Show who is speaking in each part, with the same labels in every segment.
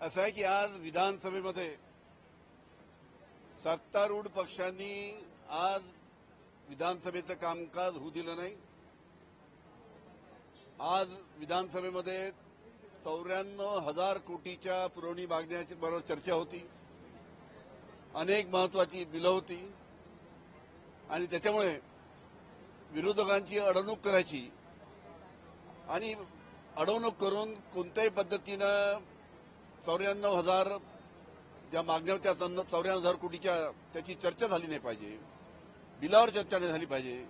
Speaker 1: असं आहे की आज विधानसभेमध्ये सत्तारूढ पक्षांनी आज विधानसभेचं कामकाज होऊ दिलं नाही। आज विधानसभेमध्ये 94,000 कोटीच्या पुरवणी मागण्याची बरोबर चर्चा होती। अनेक महत्वाची बिलं होती आणि त्याच्यामुळे विरोधकांची अडवणूक करायची आणि अडवणूक करून कोणत्याही पद्धतीनं 94,000 ज्या मागण्या होत्या 94,000 कोटीच्या त्याची चर्चा झाली नाही पाहिजे, बिलावर चर्चा नाही झाली पाहिजे,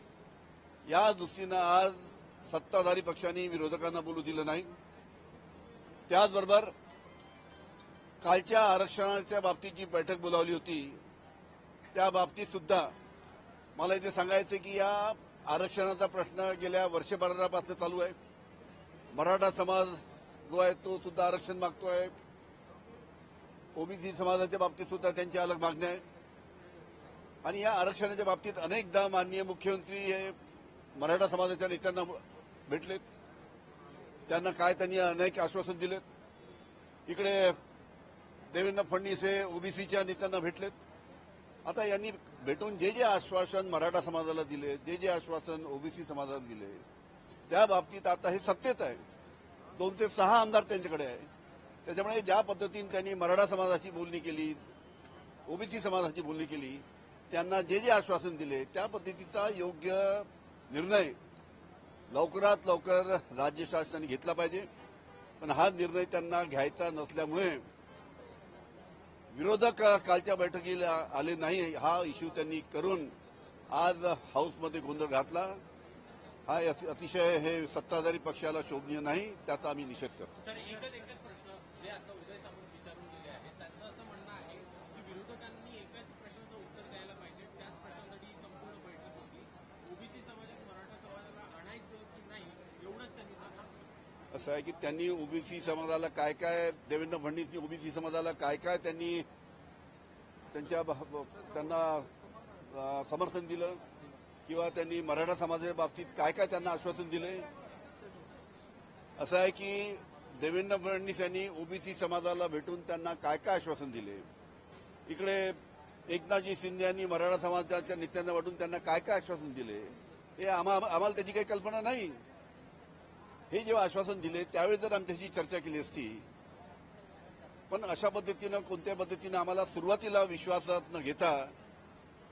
Speaker 1: या दृष्टीनं आज सत्ताधारी पक्षांनी विरोधकांना बोलू दिलं नाही। त्याचबरोबर कालच्या आरक्षणाच्या बाबतीत जी बैठक बोलावली होती त्या बाबतीत सुद्धा मला इथे सांगायचं की या आरक्षणाचा प्रश्न गेल्या वर्षभरापासून चालू आहे। मराठा समाज जो आहे तो सुद्धा आरक्षण मागतोय। ओबीसी समाजाच्या बाबतीत सुद्धा त्यांच्या अलग मागण्या आहे आणि या आरक्षणाच्या बाबतीत अनेकदा माननीय मुख्यमंत्री हे मराठा समाजाच्या नेत्यांना भेटलेत। त्यांना काय त्यांनी अनेक आश्वासन दिलेत। इकडे देवेंद्र फडणवीस हे ओबीसीच्या नेत्यांना भेटलेत। आता यांनी भेटून जे जे आश्वासन मराठा समाजाला दिले, जे जे आश्वासन ओबीसी समाजाला दिले, त्या बाबतीत आता हे सत्तेत आहे। 206 आमदार त्यांच्याकडे आहे। त्याच्यामुळे ज्या पद्धतीने त्यांनी मराठा समाजाची बोलणी केली, ओबीसी समाजाची बोलणी केली, त्यांना जे जे आश्वासन दिले त्या पद्धतीचा योग्य निर्णय लवकरात लवकर राज्य शासनाने घेतला पाहिजे। पण हा निर्णय त्यांना घ्यायचा नसल्यामुळे विरोधक कालच्या बैठकीला आले नाही, हा इश्यू त्यांनी करून आज हाऊसमध्ये गोंधळ घातला। हा अतिशय हे सत्ताधारी पक्षाला शोभनीय नाही, त्याचा आम्ही निषेध करतो।
Speaker 2: सर, एकच प्रश्न जे आता उदय सामंत विचारून गेले आहेत त्यांचं असं म्हणणं आहे की विरोधकांनी एकाच प्रश्नाचं उत्तर द्यायला पाहिजे, त्याच प्रश्नासाठी संपूर्ण बैठक होती। ओबीसी समाजात मराठा समाजाला आणायचं की नाही एवढंच त्यांनी सांगितलं।
Speaker 1: असं आहे की त्यांनी ओबीसी समाजाला काय काय, देवेंद्र फडणवीस ओबीसी समाजाला काय काय त्यांनी त्यांना समर्थन दिलं किंवा त्यांनी मराठा समाजाच्या बाबतीत काय काय त्यांना आश्वासन दिले। असं आहे की देवेंद्र फडणवीस यांनी ओबीसी समाजाला भेटून त्यांना काय काय आश्वासन दिले। इकडे एकनाथजी शिंदे यांनी मराठा समाजाच्या नेत्यांना भेटून त्यांना काय काय आश्वासन दिले, हे आम्हाला त्याची काही कल्पना नाही। हे जेव्हा आश्वासन दिले त्यावेळी जर आमच्याशी चर्चा केली असती, पण अशा पद्धतीनं कोणत्या पद्धतीनं आम्हाला सुरुवातीला विश्वासात न घेता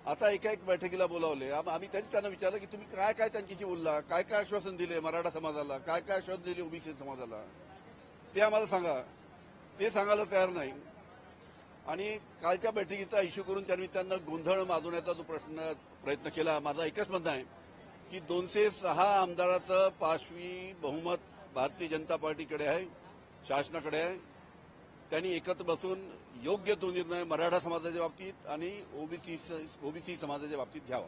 Speaker 1: आता एका एक बैठकीला बोलावले। आम्ही त्यांना विचारलं की तुम्ही काय काय त्यांच्याशी बोलला, काय काय आश्वासन दिले मराठा समाजाला, काय काय आश्वासन दिले ओबीसी समाजाला, ते आम्हाला सांगा। ते सांगायला तयार नाही आणि कालच्या बैठकीचा इश्यू करून त्यांना गोंधळ माजवण्याचा जो प्रयत्न केला। माझा एकच म्हणणं आहे की 206 आमदाराचं पाशवी बहुमत भारतीय जनता पार्टीकडे आहे, शासनाकडे आहे। त्यांनी एकत्र बसून योग्य तो निर्णय मराठा समाजाच्या बाबतीत आणि ओबीसी समाजाच्या बाबतीत घ्यावा।